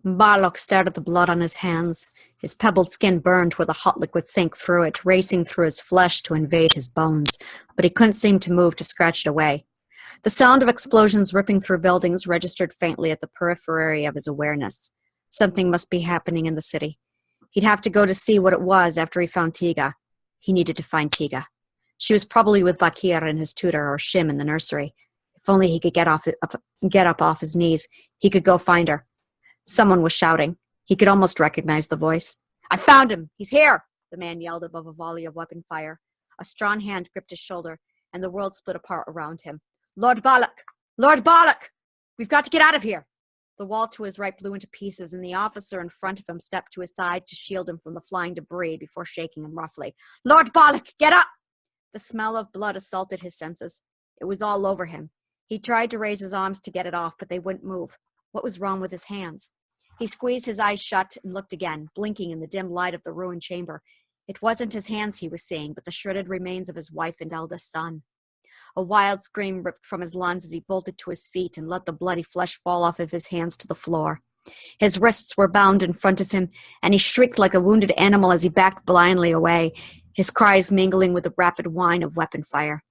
Barlock stared at the blood on his hands. His pebbled skin burned where the hot liquid sank through it, racing through his flesh to invade his bones, but he couldn't seem to move to scratch it away. The sound of explosions ripping through buildings registered faintly at the periphery of his awareness. Something must be happening in the city. He'd have to go to see what it was after he found Tiga. He needed to find Tiga. She was probably with Bakir and his tutor, or Shim in the nursery. If only he could get up off his knees, he could go find her. Someone was shouting. He could almost recognize the voice. "I found him! He's here!" the man yelled above a volley of weapon fire. A strong hand gripped his shoulder, and the world split apart around him. "Lord Balak! Lord Balak! We've got to get out of here!" The wall to his right blew into pieces, and the officer in front of him stepped to his side to shield him from the flying debris before shaking him roughly. "Lord Balak, get up!" The smell of blood assaulted his senses. It was all over him. He tried to raise his arms to get it off, but they wouldn't move. What was wrong with his hands? He squeezed his eyes shut and looked again, blinking in the dim light of the ruined chamber. It wasn't his hands he was seeing, but the shredded remains of his wife and eldest son. A wild scream ripped from his lungs as he bolted to his feet and let the bloody flesh fall off of his hands to the floor. His wrists were bound in front of him, and he shrieked like a wounded animal as he backed blindly away, his cries mingling with the rapid whine of weapon fire.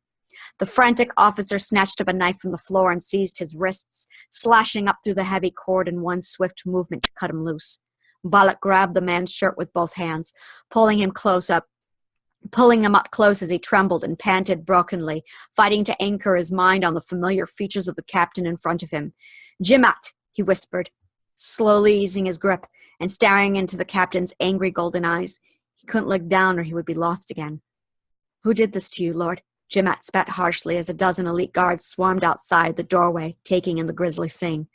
The frantic officer snatched up a knife from the floor and seized his wrists, slashing up through the heavy cord in one swift movement to cut him loose. Balak grabbed the man's shirt with both hands, pulling him up close as he trembled and panted brokenly, fighting to anchor his mind on the familiar features of the captain in front of him. "Jimat," he whispered, slowly easing his grip and staring into the captain's angry golden eyes. He couldn't look down or he would be lost again. "Who did this to you, Lord?" Jimat spat harshly as a dozen elite guards swarmed outside the doorway, taking in the grisly scene.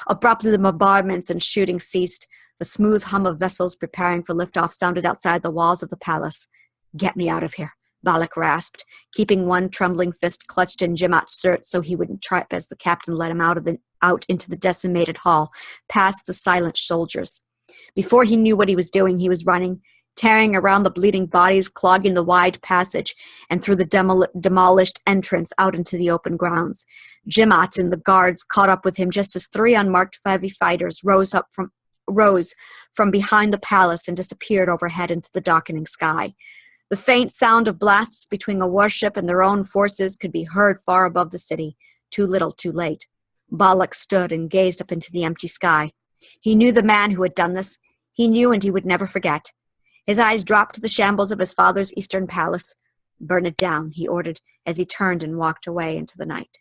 Abruptly, the bombardments and shooting ceased. The smooth hum of vessels preparing for liftoff sounded outside the walls of the palace. "Get me out of here," Balak rasped, keeping one trembling fist clutched in Jimat's shirt so he wouldn't trip as the captain led him out into the decimated hall, past the silent soldiers. Before he knew what he was doing, he was running, tearing around the bleeding bodies, clogging the wide passage, and through the demolished entrance out into the open grounds. Jimat and the guards caught up with him just as three unmarked heavy fighters rose from behind the palace and disappeared overhead into the darkening sky. The faint sound of blasts between a warship and their own forces could be heard far above the city. Too little, too late. Balak stood and gazed up into the empty sky. He knew the man who had done this. He knew, and he would never forget. His eyes dropped to the shambles of his father's eastern palace. "Burn it down," he ordered as he turned and walked away into the night.